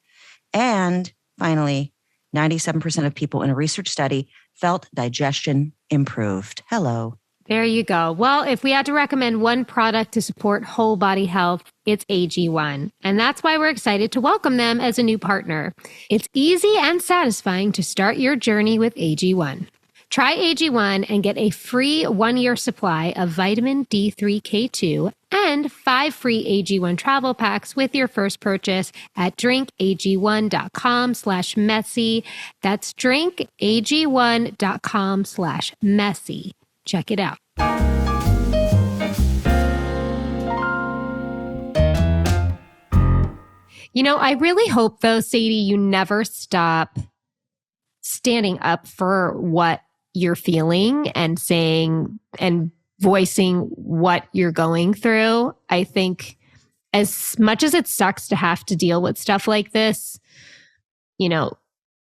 And finally, 97% of people in a research study felt digestion improved. Hello. There you go. Well, if we had to recommend one product to support whole body health, it's AG1. And that's why we're excited to welcome them as a new partner. It's easy and satisfying to start your journey with AG1. Try AG1 and get a free 1-year supply of vitamin D3K2 and 5 free AG1 travel packs with your first purchase at drinkag1.com/messy. That's drinkag1.com/messy. Check it out. You know, I really hope though, Sadie, you never stop standing up for what you're feeling and saying and voicing what you're going through. I think as much as it sucks to have to deal with stuff like this, you know,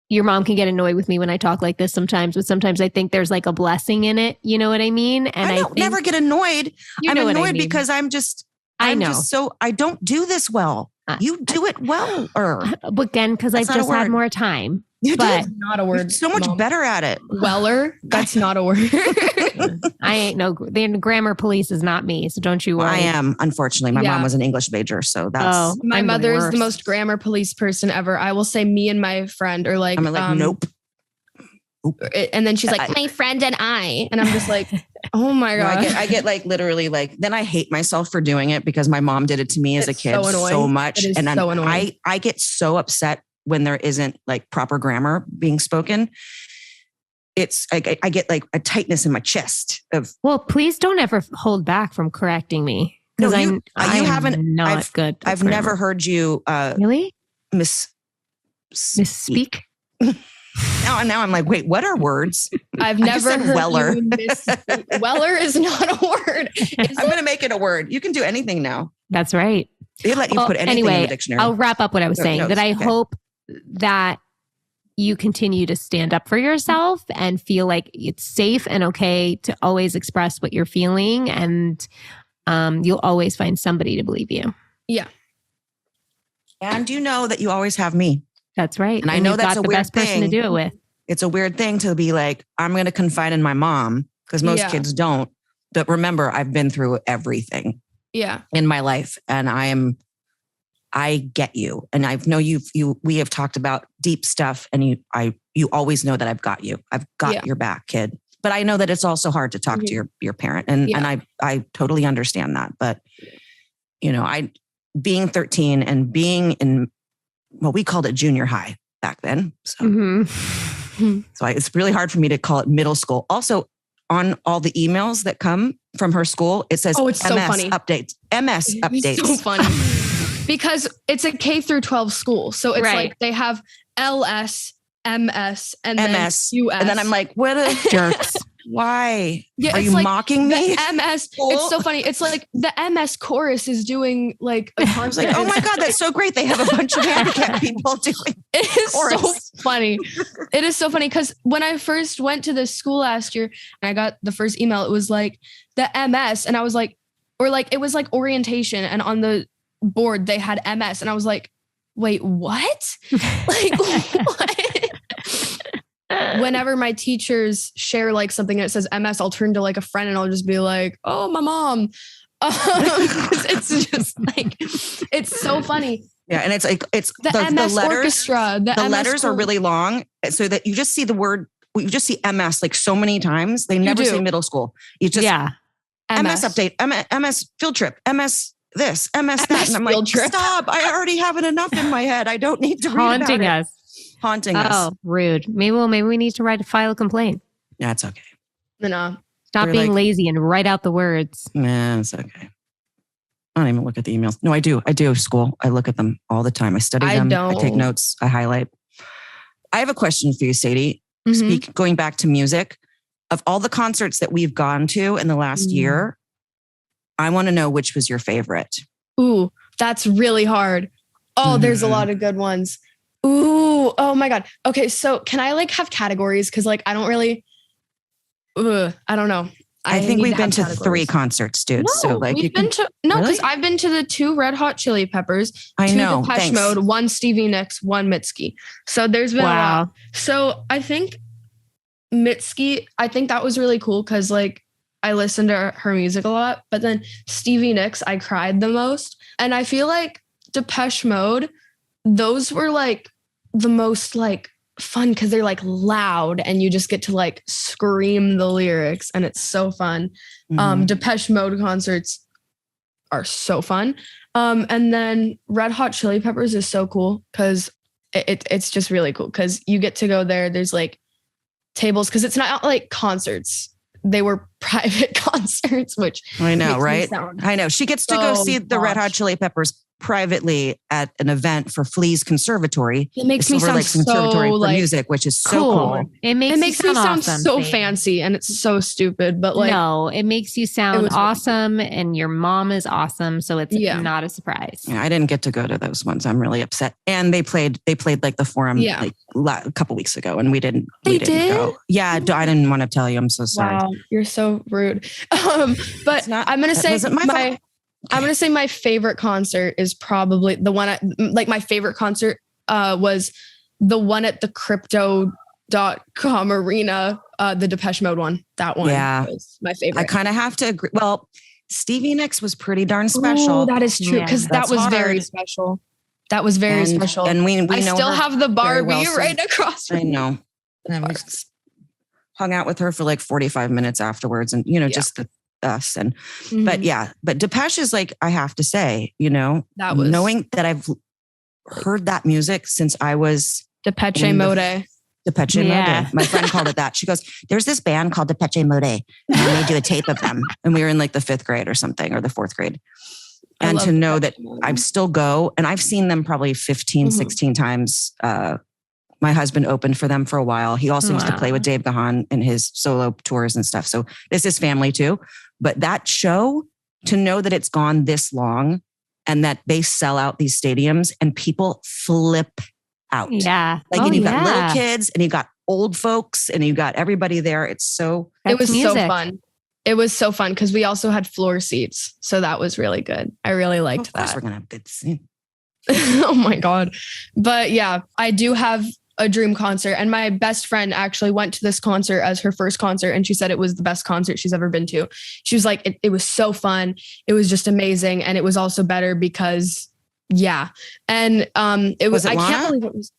your mom can get annoyed with me when I talk like this sometimes, but sometimes I think there's like a blessing in it. You know what I mean? And I don't never get annoyed. I'm annoyed because I don't do this well. You do it well. But again, because I've just had more time. That's not a word. You're so much better at it. Weller, that's not a word. I ain't the grammar police is not me, so don't you worry. I am, unfortunately. My mom was an English major, so that's... my mother is the most grammar police person ever. I will say me and my friend are like... I'm like, nope. And then she's like, my friend and I. And I'm just like, oh my God. I get like literally like, then I hate myself for doing it because my mom did it to me as a kid so much. And then I get so upset when there isn't like proper grammar being spoken. It's like, I get like a tightness in my chest of. Well, please don't ever hold back from correcting me. No, you haven't. Not good. I've never heard you really misspeak. Now I'm like, wait, what are words? I've never heard Weller. Weller is not a word. I'm going to make it a word. You can do anything now. That's right. They let you put anything in the dictionary. I'll wrap up what I was saying. That I hope that you continue to stand up for yourself and feel like it's safe and okay to always express what you're feeling. And you'll always find somebody to believe you. Yeah. And you know that you always have me. That's right. And I know that's got a the weird best person to thing. do it with. It's a weird thing to be like, I'm going to confide in my mom because most kids don't. But remember, I've been through everything in my life, and I get you. And I know we have talked about deep stuff, and you always know that I've got you. I've got your back, kid. But I know that it's also hard to talk to your parent. And I totally understand that. But, being 13 and being in what we called it junior high back then. So, it's really hard for me to call it middle school. Also, on all the emails that come from her school, it says it's MS so funny. Updates. MS updates. It's so funny. Because it's a K through 12 school. So it's like they have LS, MS, and MS, then US. And then I'm like, what a jerks. Why? Yeah, are you mocking me? The MS. It's so funny. It's like the MS chorus is doing like a concert. I was like, oh my God, that's so great. They have a bunch of handicapped people doing it. Is so funny. It is so funny because when I first went to this school last year and I got the first email, it was like the MS. And I was like, it was like orientation. And on the board, they had MS. And I was like, wait, what? Like, what? Whenever my teachers share like something that says MS, I'll turn to like a friend and I'll just be like, oh, my mom. It's just like, it's so funny. Yeah. And it's like, it's the MS letters, orchestra. The letters are really long so that you just see the word, you just see MS like so many times. They never say middle school. You just, MS update, MS field trip, MS this, MS that. And I'm like, stop. I already have it enough in my head. I don't need to read about it. Haunting us. Oh, rude. Maybe we need to file a complaint. Yeah, it's okay. No. Stop being lazy and write out the words. Yeah, it's okay. I don't even look at the emails. No, I do. School. I look at them all the time. I study them. I take notes. I highlight. I have a question for you, Sadie. Going back to music, of all the concerts that we've gone to in the last year, I want to know which was your favorite. Ooh, that's really hard. Oh, there's a lot of good ones. Ooh, oh my God. Okay, so can I like have categories? Because like I don't really, I don't know. I think we've been to 3 concerts, dude. No, so like because I've been to the 2 Red Hot Chili Peppers, 2 Depeche Mode, 1 Stevie Nicks, 1 Mitski. So there's been a lot. So I think Mitski, I think that was really cool because like I listened to her music a lot. But then Stevie Nicks, I cried the most. And I feel like Depeche Mode, those were like the most like fun because they're like loud and you just get to like scream the lyrics and it's so fun. Depeche Mode concerts are so fun. And then Red Hot Chili Peppers is so cool because it's just really cool because you get to go there. There's like tables because it's not like concerts. They were private concerts, which I know, right? I know. She gets to go see the Red Hot Chili Peppers privately at an event for Flea's Conservatory. It makes me sound Conservatory so for music, which is so cool. It makes me sound awesome, so fancy and it's so stupid, but like no, it makes you sound awesome and your mom is awesome, so it's not a surprise. Yeah, I didn't get to go to those ones. I'm really upset. And they played like the Forum like a couple weeks ago, and we didn't go. Yeah, I didn't want to tell you. I'm so sorry. Wow, you're so rude. But I'm gonna say I'm going to say my favorite concert is probably the one my favorite concert was the one at the crypto.com arena, the Depeche Mode one. That one was my favorite. I kind of have to agree. Well, Stevie Nicks was pretty darn special. Ooh, that is true because that was very special. That was very special. And we I know still have the Barbie right across from me. I know. And we just hung out with her for like 45 minutes afterwards and, just us and but Depeche is like, I have to say, that was knowing that I've heard that music since I was Depeche Mode. My friend called it that. She goes, there's this band called Depeche Mode and I made you a tape of them and we were in like the 5th grade or something or the 4th grade and to know that I still go and I've seen them probably 15 16 times. My husband opened for them for a while. He also used to play with Dave Gahan in his solo tours and stuff. So this is family too. But that show, to know that it's gone this long and that they sell out these stadiums and people flip out. Yeah. And you've got little kids and you've got old folks and you've got everybody there. It was so fun. It was so fun because we also had floor seats. So that was really good. I really liked that. We're going to have good seats. Oh my God. But yeah, I do have a dream concert. And my best friend actually went to this concert as her first concert. And she said it was the best concert she's ever been to. She was like, it was so fun. It was just amazing. And it was also better because yeah. And it was I can't believe it was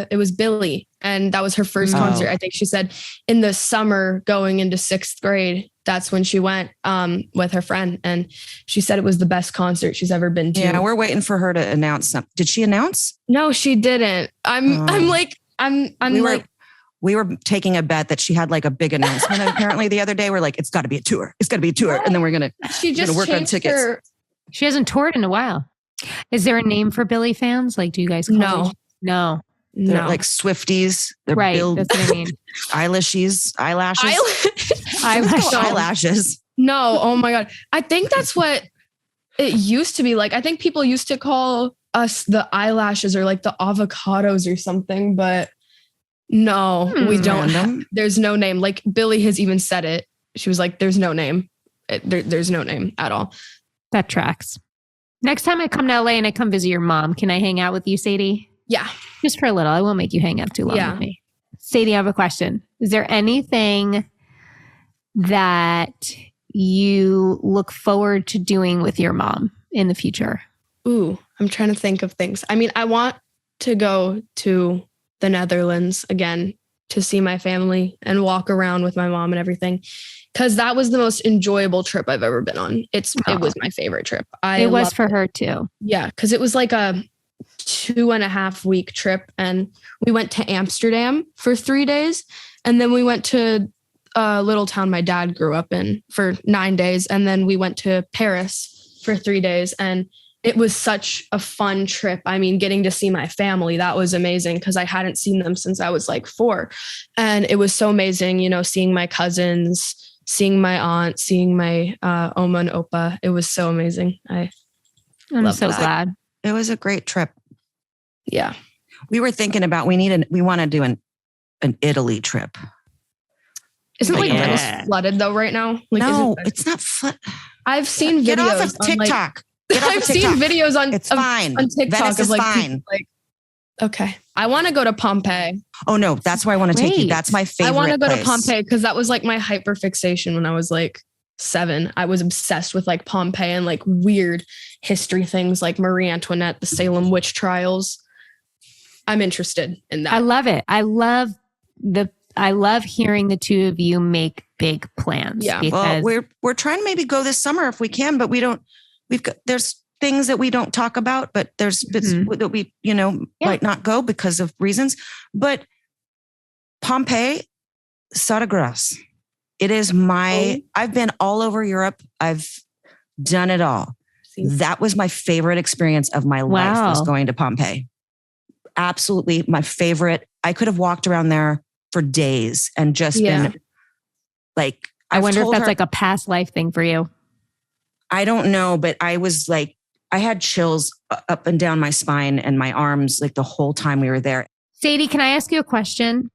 it was Billy. And that was her first concert. I think she said in the summer going into 6th grade, that's when she went with her friend. And she said it was the best concert she's ever been to. Yeah, we're waiting for her to announce something. Did she announce? No, she didn't. We were taking a bet that she had like a big announcement. And apparently the other day we're like, it's got to be a tour. It's got to be a tour. And then we're going to work on tickets. She hasn't toured in a while. Is there a name for Billy fans? Like, do you guys call it? No. They're like Swifties. They're right. That's what I mean. Eyelashes. Eyelashes. No. Oh my God. I think that's what it used to be like. I think people used to call us the eyelashes or like the avocados or something, but no, we don't. There's no name. Like Billy has even said it. She was like, there's no name. There's no name at all. That tracks. Next time I come to LA and I come visit your mom, can I hang out with you, Sadie? Yeah. Just for a little. I won't make you hang out too long with me. Sadie, I have a question. Is there anything that you look forward to doing with your mom in the future? Ooh, I'm trying to think of things. I mean, I want to go to the Netherlands again to see my family and walk around with my mom and everything. Because that was the most enjoyable trip I've ever been on. It was my favorite trip. It was for her too. Yeah, because it was like a 2.5 week trip. And we went to Amsterdam for 3 days. And then we went to a little town my dad grew up in for 9 days. And then we went to Paris for 3 days. And it was such a fun trip. I mean, getting to see my family, that was amazing because I hadn't seen them since I was like 4. And it was so amazing, seeing my cousins, seeing my aunt, seeing my Oma and Opa. It was so amazing. I'm so glad. It was a great trip. Yeah. We were thinking about, we want to do an Italy trip. Isn't Venice flooded though right now? No, it's not flooded. I've seen videos. Get off of TikTok. I've seen videos on fine. On TikTok Venice is fine. Okay. I want to go to Pompeii. Oh no, that's where I want to take you. That's my favorite. I want to go place. to Pompeii because that was like my hyper fixation when I was like 7. I was obsessed with like Pompeii and like weird history things like Marie Antoinette, the Salem witch trials. I'm interested in that. I love it. I love hearing the two of you make big plans. Yeah. Well, we're trying to maybe go this summer if we can, but there's things that we don't talk about, but there's bits that we, might not go because of reasons. But Pompeii, Sadagras. It is I've been all over Europe. I've done it all. That was my favorite experience of my life was going to Pompeii. Absolutely my favorite. I could have walked around there for days and just been like, I wonder if that's like a past life thing for you. I don't know, but I was like, I had chills up and down my spine and my arms like the whole time we were there. Sadie, can I ask you a question?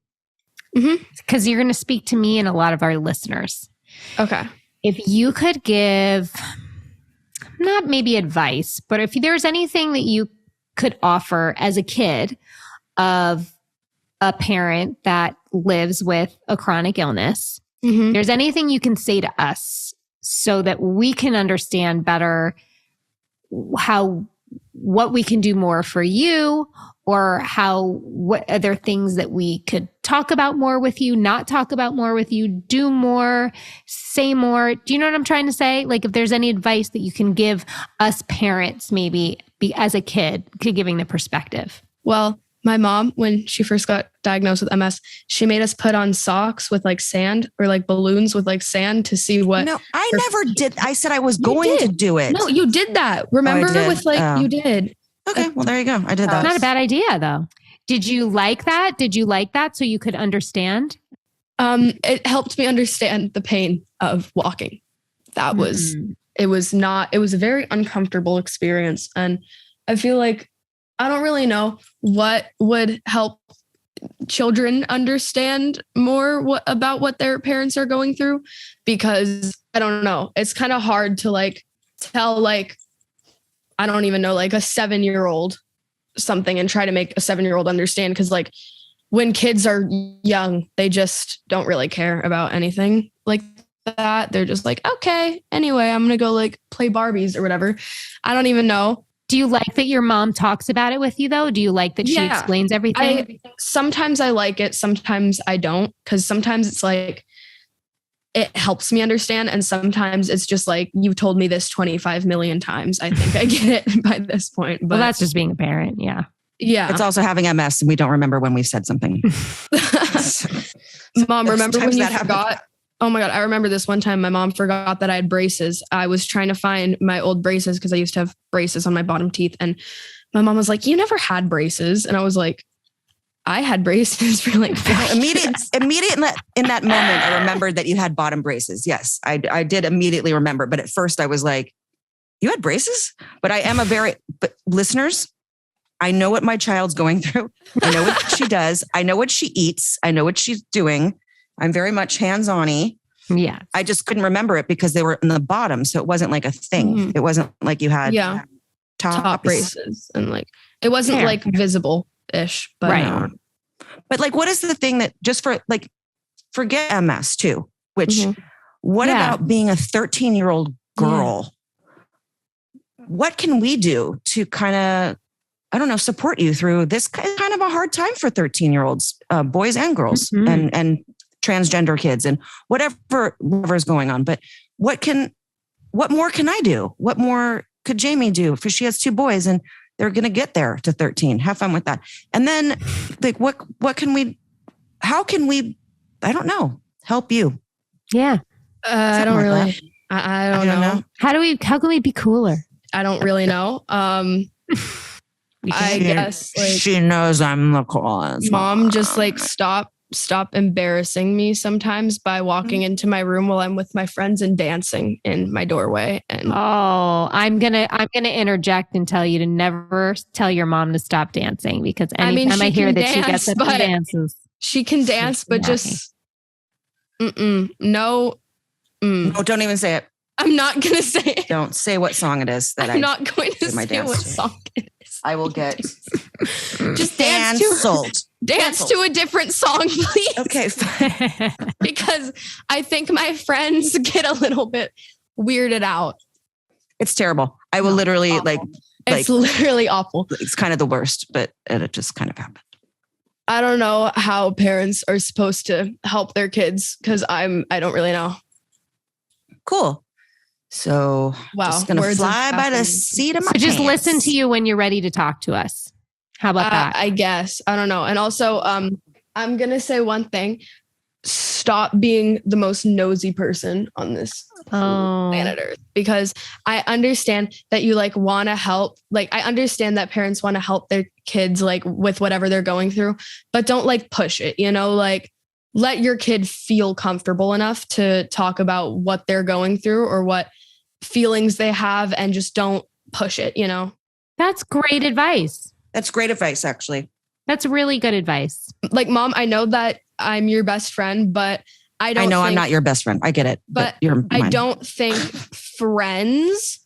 Because you're going to speak to me and a lot of our listeners. Okay. If you could give, not maybe advice, but if there's anything that you could offer as a kid of a parent that lives with a chronic illness, there's anything you can say to us so that we can understand better what we can do more for you, or what other things that we could talk about more with you, not talk about more with you, do more, say more. Do you know what I'm trying to say? Like if there's any advice that you can give us parents, maybe as a kid, giving the perspective. Well, my mom, when she first got diagnosed with MS, she made us put on socks with like sand or like balloons with like sand to see what. No, I never did. I said I was going to do it. No, you did that. Remember with like, you did. Okay. Well, there you go. I did that. Not a bad idea though. Did you like that? Did you like that so you could understand? It helped me understand the pain of walking. That was, it was a very uncomfortable experience. And I feel like I don't really know what would help children understand more about what their parents are going through, because I don't know. It's kind of hard to like tell like I don't even know, like a 7-year-old something and try to make a 7-year-old understand. Cause like when kids are young, they just don't really care about anything like that. They're just like, okay, anyway, I'm going to go like play Barbies or whatever. I don't even know. Do you like that your mom talks about it with you though? Do you like that she explains everything? Sometimes I like it. Sometimes I don't. Cause sometimes it's like, it helps me understand. And sometimes it's just like, you've told me this 25 million times. I think I get it by this point. But well, that's just being a parent. Yeah. Yeah. It's also having MS and we don't remember when we've said something. Mom, remember when you forgot? Oh my God. I remember this one time my mom forgot that I had braces. I was trying to find my old braces because I used to have braces on my bottom teeth. And my mom was like, you never had braces. And I was like, I had braces for like immediate in that moment. I remembered that you had bottom braces. Yes, I did immediately remember. But at first I was like, you had braces? But I am but listeners, I know what my child's going through. I know what she does. I know what she eats. I know what she's doing. I'm very much hands-on-y. Yeah. I just couldn't remember it because they were in the bottom. So it wasn't like a thing. Mm-hmm. It wasn't like you had top braces and like, it wasn't like visible-ish, but right. But like, what is the thing that just for like, forget MS too, which what about being a 13-year-old girl? What can we do to kind of, I don't know, support you through this kind of a hard time for 13-year-olds, boys and girls and transgender kids and whatever's going on. But what more can I do? What more could Jamie do? For she has 2 boys and they're going to get there to 13. Have fun with that. And then like, how can we, I don't know, help you? Yeah. I don't really, I don't know. How can we be cooler? I don't really know. I guess like she knows I'm the coolest. Mom just like stop embarrassing me sometimes by walking into my room while I'm with my friends and dancing in my doorway. And I'm gonna interject and tell you to never tell your mom to stop dancing because anytime I hear that she gets up and dances, she can dance, but just no. No, don't even say it. I'm not gonna say it. Don't say what song it is. I'm not going to say what song it is. I will get just dance to a different song, please. Okay, fine. Because I think my friends get a little bit weirded out. It's terrible. I will literally it's literally awful. It's kind of the worst, but it just kind of happened. I don't know how parents are supposed to help their kids because I don't really know. Cool. So just gonna fly by the seat of my pants. Just listen to you when you're ready to talk to us. How about that? I guess. I don't know. And also, I'm gonna say one thing. Stop being the most nosy person on this planet Earth. Because I understand that you like want to help. Like I understand that parents want to help their kids like with whatever they're going through, but don't like push it, like let your kid feel comfortable enough to talk about what they're going through or what feelings they have and just don't push it, That's great advice. That's great advice, actually. That's really good advice. Like, Mom, I know that I'm your best friend, but I know I'm not your best friend. I get it. But I don't think friends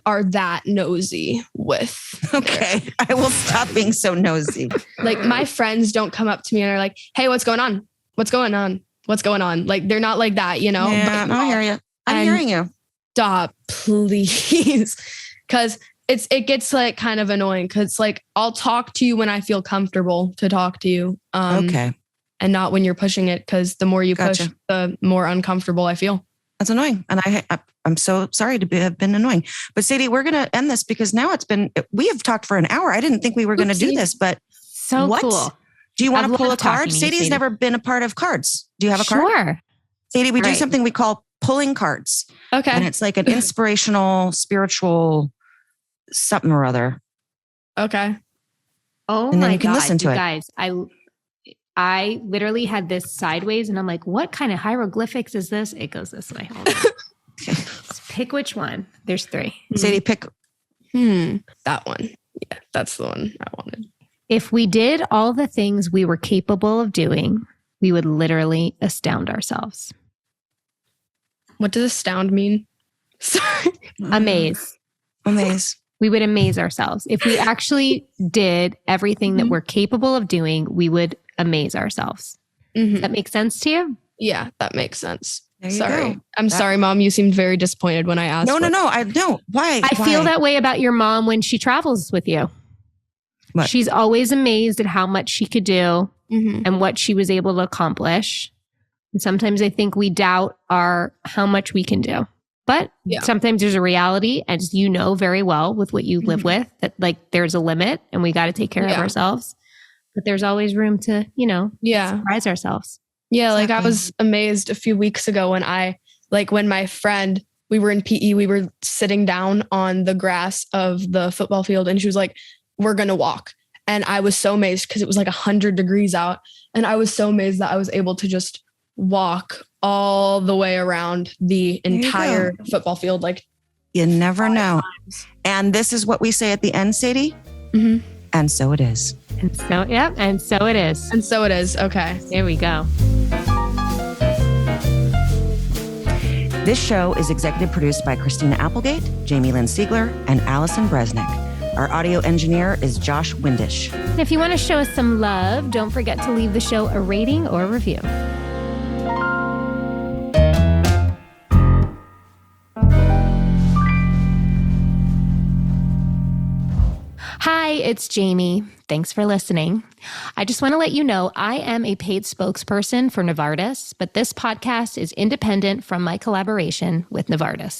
are that nosy with. Okay. I will stop being so nosy. Like my friends don't come up to me and are like, hey, what's going on? What's going on? What's going on? Like they're not like that, Yeah, I hear you. I'm hearing you. Stop, please. Cause it gets like kind of annoying because like I'll talk to you when I feel comfortable to talk to you. Okay. And not when you're pushing it because the more you push, the more uncomfortable I feel. That's annoying. And I'm so sorry to have been annoying. But Sadie, we're going to end this because now we have talked for an hour. I didn't think we were going to do this, but so cool. Do you want to pull a card? Sadie's never been a part of cards. Do you have a card? Sure. Sadie, we do something we call pulling cards. Okay. And it's like an inspirational, spiritual something or other. Okay. Oh, and then you can listen to it. Guys, I literally had this sideways and I'm like, what kind of hieroglyphics is this? It goes this way. Hold on. Okay. Pick which one. There's 3. Sadie, pick. That one. Yeah, that's the one I wanted. If we did all the things we were capable of doing, we would literally astound ourselves. What does astound mean? Sorry. Amaze. Amaze. We would amaze ourselves. If we actually did everything that we're capable of doing, we would amaze ourselves. Does that make sense to you? Yeah, that makes sense. There you Sorry. go. I'm sorry, Mom. You seemed very disappointed when I asked. No. I don't. Why? I feel that way about your mom when she travels with you. What? She's always amazed at how much she could do and what she was able to accomplish. And sometimes I think we doubt how much we can do. But sometimes there's a reality, as you know very well with what you live with, that like there's a limit and we got to take care of ourselves. But there's always room to, surprise ourselves. Yeah, like I was amazed a few weeks ago when when my friend, we were in PE, we were sitting down on the grass of the football field and she was like, we're going to walk. And I was so amazed because it was like 100 degrees out. And I was so amazed that I was able to just walk all the way around the entire football field. Like, you never know. And this is what we say at the end, Sadie. And so it is. And so, and so it is. And so it is. Okay. There we go. This show is executive produced by Christina Applegate, Jamie-Lynn Siegler, and Allison Bresnick. Our audio engineer is Josh Windish. And if you want to show us some love, don't forget to leave the show a rating or a review. Hi, it's Jamie. Thanks for listening. I just want to let you know I am a paid spokesperson for Novartis, but this podcast is independent from my collaboration with Novartis.